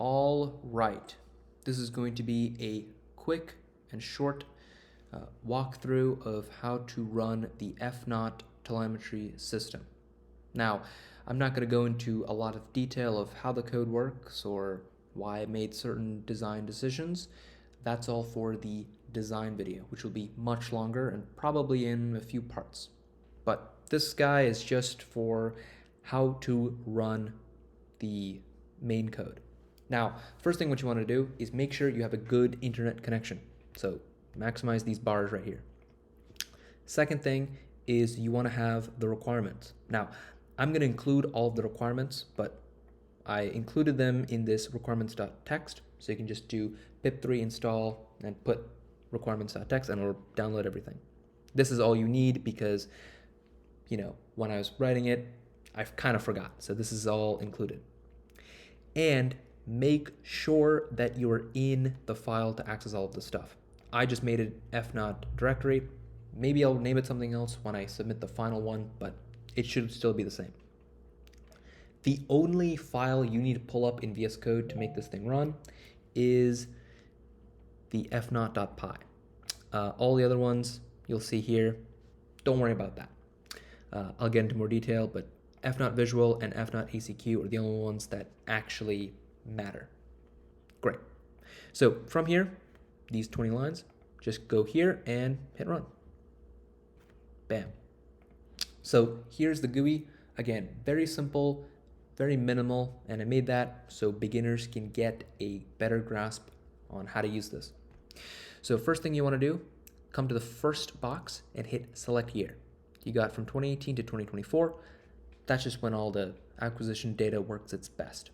All right, this is going to be a quick and short walkthrough of how to run the FNOT telemetry system. Now, I'm not going to go into a lot of detail of how the code works or why I made certain design decisions. That's all for the design video, which will be much longer and probably in a few parts. But this guy is just for how to run the main code. Now, first thing what you want to do is make sure you have a good internet connection. So maximize these bars right here. Second thing is you want to have the requirements. Now, I'm going to include all of the requirements, but I included them in this requirements.txt. So you can just do pip3 install and put requirements.txt and it'll download everything. This is all you need because, when I was writing it, I kind of forgot. So this is all included. And make sure that you are in the file to access all of this stuff. I just made an FNOT directory. Maybe I'll name it something else when I submit the final one, but it should still be the same. The only file you need to pull up in VS Code to make this thing run is the fnot.py. All the other ones you'll see here, don't worry about that. I'll get into more detail, but FNOT Visual and FNOT ACQ are the only ones that actually matter. Great. So from here, these 20 lines, just go here and hit run. Bam. So here's the GUI. Again, very simple, very minimal, and I made that so beginners can get a better grasp on how to use this. So first thing you want to do, come to the first box and hit select year. You got from 2018 to 2024. That's just when all the acquisition data works its best.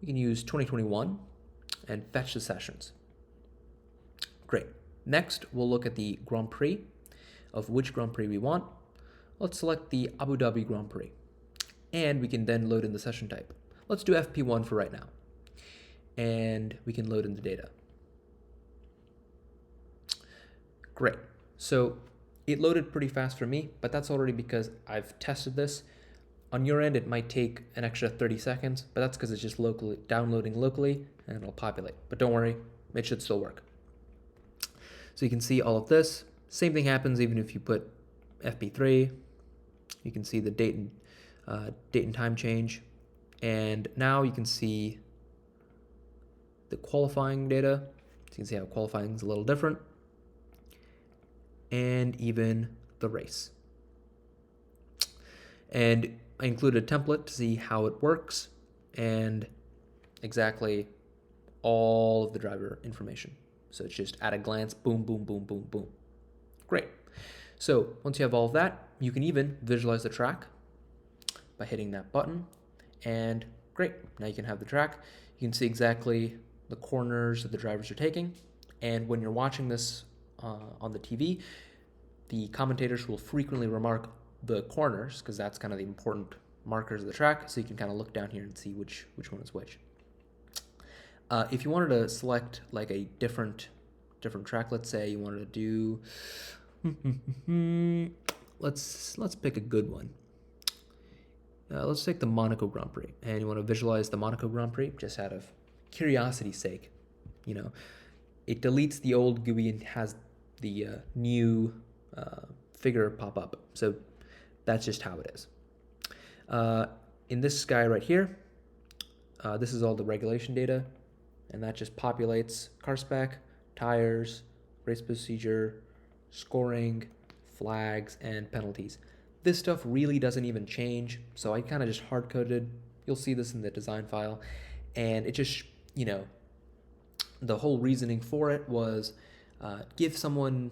You can use 2021 and fetch the sessions. Great. Next, we'll look at the Grand Prix of which Grand Prix we want. Let's select the Abu Dhabi Grand Prix. And we can then load in the session type. Let's do FP1 for right now. And we can load in the data. Great. So it loaded pretty fast for me, but that's already because I've tested this. On your end, it might take an extra 30 seconds, but that's because it's just downloading locally and it'll populate. But don't worry, it should still work. So you can see all of this. Same thing happens even if you put FP3. You can see the date and time change. And now you can see the qualifying data. So you can see how qualifying is a little different. And even the race. And I included a template to see how it works and exactly all of the driver information. So it's just at a glance, boom, boom, boom, boom, boom. Great. So once you have all of that, you can even visualize the track by hitting that button. And great, now you can have the track. You can see exactly the corners that the drivers are taking. And when you're watching this on the TV, the commentators will frequently remark the corners because that's kind of the important markers of the track. So you can kind of look down here and see which one is which. If you wanted to select like a different track, let's say you wanted to do, let's pick a good one. Let's take the Monaco Grand Prix, and you want to visualize the Monaco Grand Prix just out of curiosity's sake. It deletes the old GUI and has the new figure pop up. So that's just how it is. In this guy right here, this is all the regulation data, and that just populates car spec, tires, race procedure, scoring, flags, and penalties. This stuff really doesn't even change, so I kind of just hard-coded. You'll see this in the design file, and it just, the whole reasoning for it was give someone,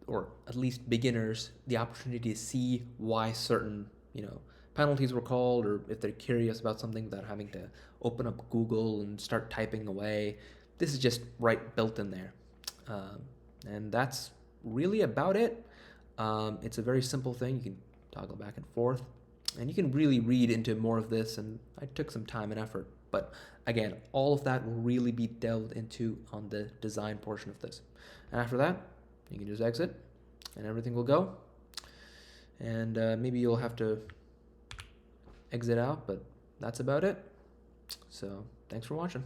or at least beginners, the opportunity to see why certain, penalties were called, or if they're curious about something without having to open up Google and start typing away. This is just built in there. And that's really about it. It's a very simple thing. You can toggle back and forth, and you can really read into more of this, and I took some time and effort. But again, all of that will really be delved into on the design portion of this. And after that, you can just exit, and everything will go. And maybe you'll have to exit out, but that's about it. So Thanks for watching.